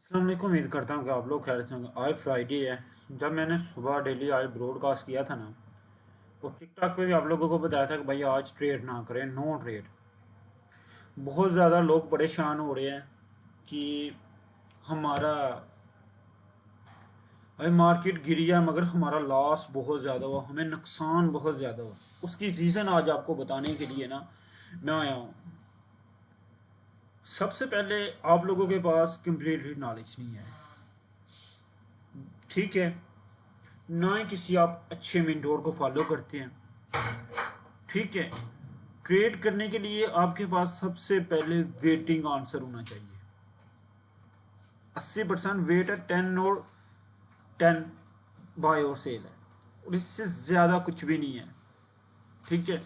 अस्सलाम वालेकुम। उम्मीद करता हूँ कि आप लोग खैर से होंगे। आज फ्राइडे है। जब मैंने सुबह डेली आज ब्रॉडकास्ट किया था ना, तो टिकटॉक पे भी आप लोगों को बताया था कि भाई आज ट्रेड ना करें, नो ट्रेड। बहुत ज़्यादा लोग परेशान हो रहे हैं कि हमारा भाई मार्केट गिरी है मगर हमारा लॉस बहुत ज़्यादा हुआ, हमें नुकसान बहुत ज़्यादा हुआ। उसकी रीज़न आज आपको बताने के लिए ना मैं आया हूँ। सबसे पहले आप लोगों के पास कंप्लीटली नॉलेज नहीं है, ठीक है। ना ही किसी आप अच्छे मेंटोर को फॉलो करते हैं, ठीक है। ट्रेड करने के लिए आपके पास सबसे पहले वेटिंग आंसर होना चाहिए। 80% वेट है, 10 बाय और सेल है, और इससे ज़्यादा कुछ भी नहीं है, ठीक है।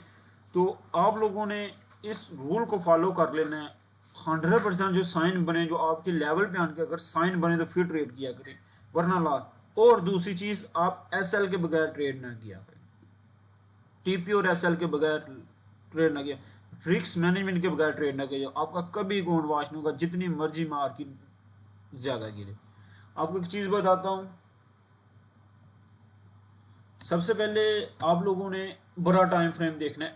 तो आप लोगों ने इस रूल को फॉलो कर लेना है। 100% जो साइन बने, जो आपके लेवल पे आने के अगर साइन बने तो फिर ट्रेड किया करें, वरना लॉस। और दूसरी चीज़, आप एसएल के बगैर ट्रेड ना किया करें, टीपी और एसएल के बगैर ट्रेड ना किया, रिस्क मैनेजमेंट के बगैर ट्रेड ना किया। आपका कभी अकाउंट वॉश नहीं होगा, जितनी मर्जी मार्केट ज़्यादा गिरे। आपको एक चीज़ बताता हूँ। सबसे पहले आप लोगों ने बड़ा टाइम फ्रेम देखना है,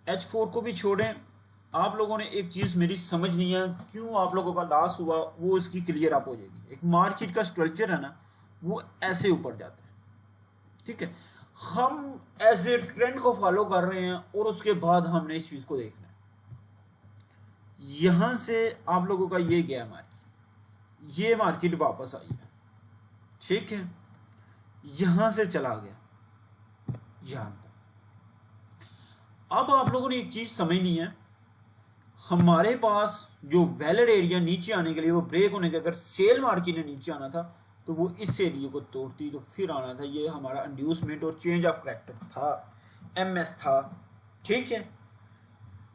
H4 को भी छोड़ें। आप लोगों ने एक चीज़ मेरी समझ नहीं है, क्यों आप लोगों का लॉस हुआ, वो इसकी क्लियर अप हो जाएगी। एक मार्केट का स्ट्रक्चर है ना, वो ऐसे ऊपर जाता है, ठीक है। हम एज ए ट्रेंड को फॉलो कर रहे हैं और उसके बाद हमने इस चीज़ को देखना है। यहां से आप लोगों का ये गया मार्केट, ये मार्केट वापस आई है, ठीक है। यहां से चला गया यहां पर। अब आप लोगों ने एक चीज समझनी है, हमारे पास जो वैलिड एरिया नीचे आने के लिए, वो ब्रेक होने के, अगर सेल मार्केट ने नीचे आना था तो वो इस एरिया को तोड़ती तो फिर आना था। ये हमारा इंड्यूसमेंट और चेंज ऑफ करेक्टर था, एमएस था, ठीक है।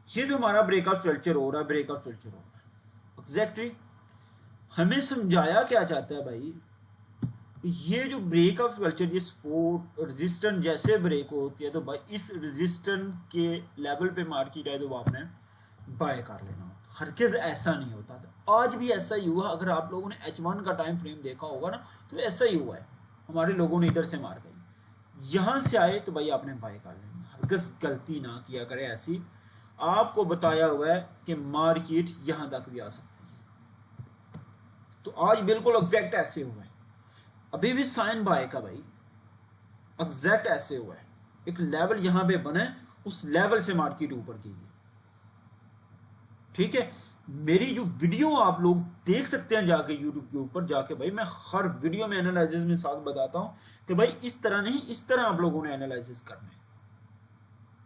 ये तो हमारा ब्रेकआउट स्ट्रक्चर हो रहा है, ब्रेकआउट स्ट्रक्चर हो रहा है एग्जैक्टली। हमें समझाया क्या चाहता है भाई, ये जो ब्रेक ऑफ कल्चर, ये सपोर्ट रेजिस्टेंट जैसे ब्रेक होती है, तो भाई इस रेजिस्टेंट के लेवल पे मार्केट है तो आपने बाय कर लेना होता। हरगिज़ ऐसा नहीं होता था, आज भी ऐसा ही हुआ। अगर आप लोगों ने H1 का टाइम फ्रेम देखा होगा ना, तो ऐसा ही हुआ है। हमारे लोगों ने इधर से मार गई, यहाँ से आए तो भाई आपने बाय कर लेनी। हरगिज़ गलती ना किया करे ऐसी। आपको बताया हुआ है कि मार्केट यहाँ तक भी आ सकती है, तो आज बिल्कुल एग्जैक्ट ऐसे हुआ है। अभी भी साइन बाय का भाई एग्जैक्ट ऐसे हुआ है। एक लेवल यहां पे बना है, उस लेवल से मार्केट ऊपर की है, ठीक है। मेरी जो वीडियो आप लोग देख सकते हैं जाके यूट्यूब के ऊपर जाके, भाई मैं हर वीडियो में एनालिसिस में साथ बताता हूं कि भाई इस तरह नहीं, इस तरह आप लोगों ने एनालिसिस करना है,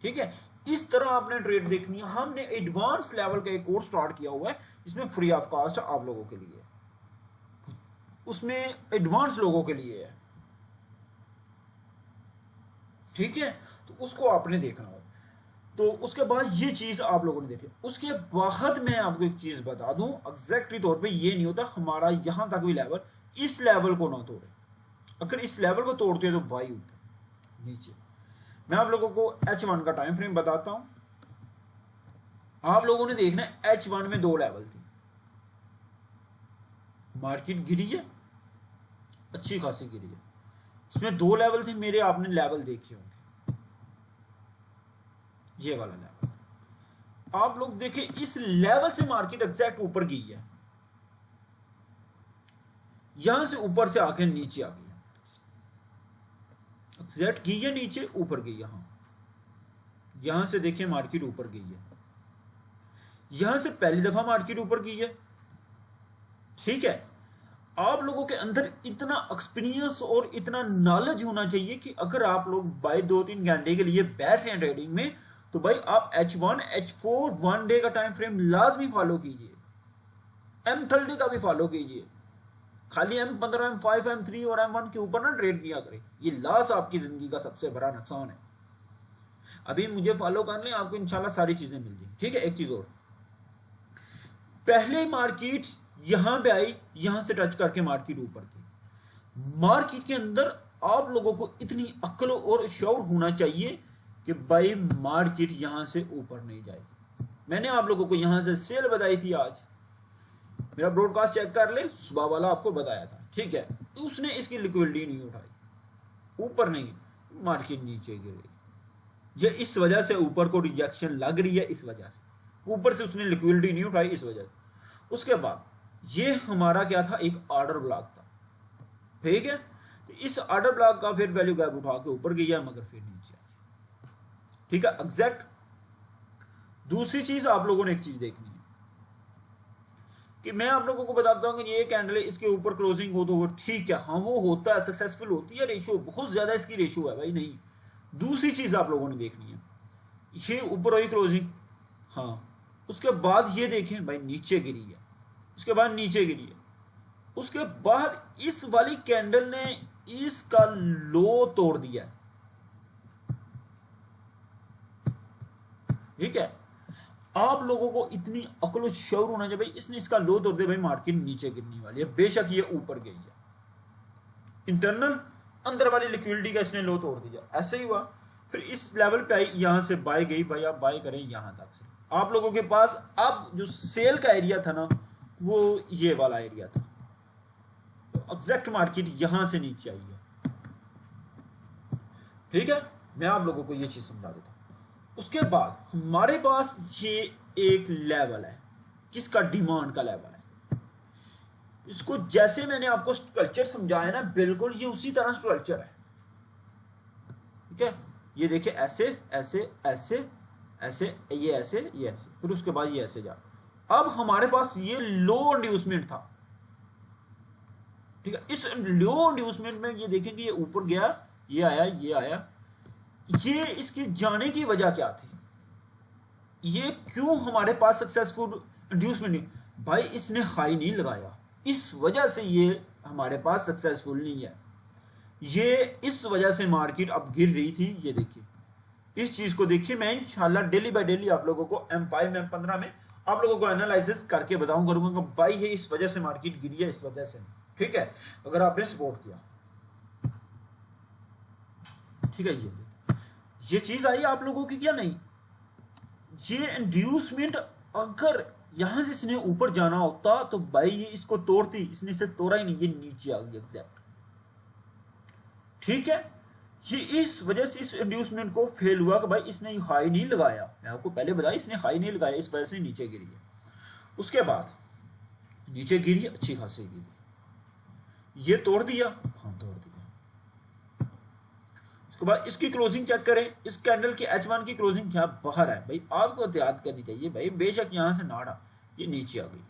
ठीक है। इस तरह आपने ट्रेड देखनी है। हमने एडवांस लेवल का एक कोर्स स्टार्ट किया हुआ है, इसमें फ्री ऑफ कॉस्ट आप लोगों के लिए, उसमें एडवांस लोगों के लिए है, ठीक है। तो उसको आपने देखना होगा। तो उसके बाद ये चीज आप लोगों ने देखी। उसके बाद मैं आपको एक चीज बता दूं, एग्जैक्टली तौर पे ये नहीं होता हमारा यहां तक भी लेवल, इस लेवल को ना तोड़े। अगर इस लेवल को तोड़ते हैं तो भाई ऊपर नीचे। मैं आप लोगों को H1 का टाइम फ्रेम बताता हूं। आप लोगों ने देखना है H1 में दो लेवल थे, मार्केट गिरी है, अच्छी खासी गिरी है। इसमें दो लेवल थे मेरे, आपने लेवल देखे होंगे। ये वाला लेवल आप लोग देखें, इस लेवल से मार्केट एग्जैक्ट ऊपर गई है, यहां से ऊपर से आके नीचे आ गई, एग्जैक्ट गई है नीचे, ऊपर गई। यहां से देखें मार्केट ऊपर गई है, यहां से पहली दफा मार्केट ऊपर गई है, ठीक है। आप लोगों के अंदर इतना एक्सपीरियंस और इतना नॉलेज होना चाहिए कि अगर आप लोग बाय 2-3 घंटे के लिए बैठ रहे हैं ट्रेडिंग में, तो भाई आप H1 H4 1 डे का टाइम फ्रेम लाजमी फॉलो कीजिए, M30 का भी फॉलो कीजिए। खाली M15 M5 M3 और M1 के ऊपर ना ट्रेड किया करें, ये लॉस आपकी जिंदगी का सबसे बड़ा नुकसान है। अभी मुझे फॉलो कर लें, आपको इंशाल्लाह सारी चीजें मिल जाएंगी, ठीक है। एक चीज और, पहले मार्केट यहां पे आई, यहां से टच करके मार्केट ऊपर की। मार्केट के अंदर आप लोगों को इतनी अक्ल और शौर होना चाहिए कि भाई मार्केट यहां से ऊपर नहीं जाए। मैंने आप लोगों को यहां से सेल बताई थी आज, मेरा ब्रॉडकास्ट चेक कर ले, सुबह वाला आपको बताया था, ठीक है। तो उसने इसकी लिक्विडिटी नहीं उठाई, ऊपर नहीं, मार्केट नीचे गिर गई। ये इस वजह से ऊपर को रिजेक्शन लग रही है, इस वजह से ऊपर से उसने लिक्विडिटी नहीं उठाई, इस वजह से। उसके बाद ये हमारा क्या था, एक ऑर्डर ब्लॉक था, ठीक है। तो इस ऑर्डर ब्लॉक का फिर वैल्यू गैप उठा के ऊपर गया, मगर फिर नीचे आ, ठीक है, एग्जैक्ट। दूसरी चीज आप लोगों ने एक चीज देखनी है कि मैं आप लोगों को बताता हूं कि ये कैंडल इसके ऊपर क्लोजिंग हो तो वो ठीक है, हाँ वो होता है, सक्सेसफुल होती है, रेशियो बहुत ज्यादा इसकी रेशियो है भाई, नहीं। दूसरी चीज आप लोगों ने देखनी है, ये ऊपर हुई क्लोजिंग, हाँ, उसके बाद ये देखें भाई नीचे गिरी है, उसके बाद नीचे गिरी है, उसके बाद इस वाली कैंडल ने इसका लो तोड़ दिया, ठीक है। आप लोगों को इतनी अक्ल शौर होना चाहिए भाई, इसने इसका लो तोड़ दिया भाई, मार्केट नीचे गिरने वाली है, बेशक ये ऊपर गई है, इंटरनल अंदर वाली लिक्विडिटी का इसने लो तोड़ दिया, ऐसे ही हुआ। फिर इस लेवल पे आई, यहां से बाय गई भाई, आप बाय करें यहां तक से। आप लोगों के पास अब जो सेल का एरिया था ना, वो ये वाला एरिया था, तो एग्जैक्ट मार्केट यहां से नीचे आई है, ठीक है। मैं आप लोगों को ये चीज समझा देता हूं। उसके बाद हमारे पास ये एक लेवल है, किसका, डिमांड का लेवल है। इसको जैसे मैंने आपको स्ट्रक्चर समझाया ना, बिल्कुल ये उसी तरह स्ट्रक्चर है, ठीक है। ये देखिए ऐसे ऐसे ऐसे ऐसे, ये ऐसे, ये ऐसे, फिर उसके बाद ये ऐसे जा। अब हमारे पास ये लो इंड्यूसमेंट था, ठीक है। इस लो इंड्यूसमेंट में ये देखेंगे, ये ऊपर गया, ये आया, ये आया, ये इसकी जाने की वजह क्या थी, ये क्यों हमारे पास सक्सेसफुल इंड्यूसमेंट नहीं, भाई इसने हाई नहीं लगाया, इस वजह से ये हमारे पास सक्सेसफुल नहीं है। ये इस वजह से मार्केट अब गिर रही थी, ये देखिए, इस चीज को देखिए। मैं इंशाल्लाह डेली बाय डेली आप लोगों को M5 M15 में आप लोगों को एनालिसिस करके बताऊं करूंगा कि भाई ये इस वजह से मार्केट गिरी है, इस वजह से, ठीक है, अगर आपने सपोर्ट किया, ठीक है। ये चीज आई आप लोगों की क्या नहीं, ये इंड्यूसमेंट अगर यहां से इसने ऊपर जाना होता तो भाई ये इसको तोड़ती, इसने इसे तोड़ा ही नहीं, ये नीचे आ गई एग्जैक्ट, ठीक है। ये इस वजह से इस इंड्यूसमेंट को फेल हुआ कि भाई इसने हाई नहीं लगाया, मैं आपको पहले बताया इसने हाई नहीं लगाया, इस वजह से नीचे गिरी है। उसके बाद नीचे गिरी, अच्छी खासी गिरी, ये तोड़ दिया, हाँ तोड़ दिया। उसके बाद इसकी क्लोजिंग चेक करें, इस कैंडल की H1 की क्लोजिंग क्या बाहर है भाई, आपको एहतियात करनी चाहिए भाई, बेशक यहां से नाड़ा, ये नीचे आ गई,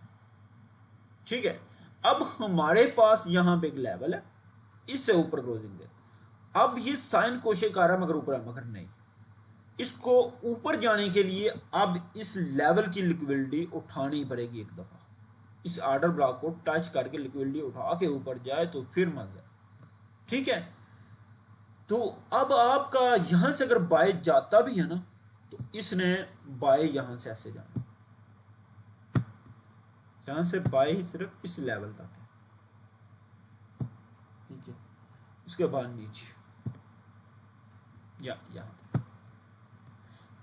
ठीक है। अब हमारे पास यहां पे एक लेवल है, इससे ऊपर क्लोजिंग दे, अब ये साइन कोशिश कर रहा है मगर ऊपर, मगर नहीं, इसको ऊपर जाने के लिए अब इस लेवल की लिक्विडिटी उठानी पड़ेगी एक दफा, इस ऑर्डर ब्लॉक को टच करके लिक्विडिटी उठा के ऊपर जाए तो फिर मजा, ठीक है। तो अब आपका यहां से अगर बाय जाता भी है ना, तो इसने बाय यहां से ऐसे जाना, यहां से बाय सिर्फ इस लेवल तक है, ठीक है। उसके बाद नीचे या यहां,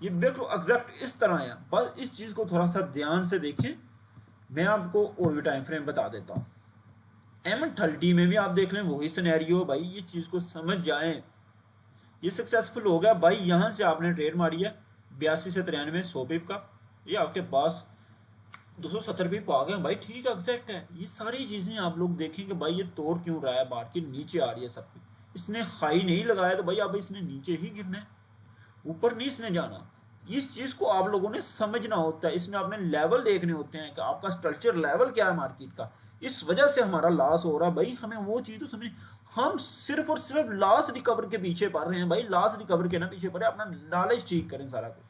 ये देखो एग्जैक्ट इस तरह है, बस इस चीज को थोड़ा सा ध्यान से देखें। मैं आपको और भी टाइम फ्रेम बता देता हूं, M30 में भी आप देख लें वही सिनेरियो भाई, ये चीज को समझ जाएं, ये सक्सेसफुल हो गया भाई। यहां से आपने ट्रेड मारी है 82 से 93 100 पिप का, ये आपके पास 270 पिप आ गए भाई, ठीक है, एग्जैक्ट है। ये सारी चीजें आप लोग देखेंगे भाई, ये तोड़ क्यों रहा है, मार्केट नीचे आ रही है सब, इसने हाई नहीं लगाया तो भाई अब इसने नीचे ही गिरना है, ऊपर नहीं इसने जाना। इस चीज को आप लोगों ने समझना होता है, इसमें आपने लेवल देखने होते हैं कि आपका स्ट्रक्चर लेवल क्या है मार्केट का, इस वजह से हमारा लॉस हो रहा है भाई, हमें वो चीज तो समझ, हम सिर्फ और सिर्फ लॉस रिकवर के पीछे पड़ रहे हैं भाई, लॉस रिकवर के ना पीछे पड़े, अपना नॉलेज ठीक करें सारा कुछ,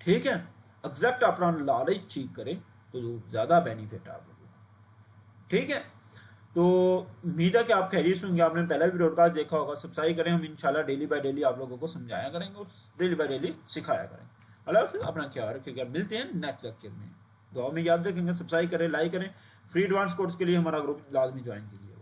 ठीक है, एग्जैक्ट अपना नॉलेज ठीक करें तो ज्यादा बेनिफिट है आप लोगों को, ठीक है। तो उम्मीद है कि आप खैरियत से होंगे, आपने पहला भी ब्रॉडकास्ट देखा होगा, सब्सक्राइब करें, हम इंशाल्लाह डेली बाय डेली आप लोगों को समझाया करेंगे और डेली बाय डेली सिखाया करेंगे। अल्लाह हाफिज़, अपना ख्याल रखिएगा, मिलते हैं नेक्स्ट लेक्चर में, दुआ में याद रखेंगे, सब्सक्राइब करें, लाइक करें, फ्री एडवांस कोर्स के लिए हमारा ग्रुप लाजमी ज्वाइन कीजिए।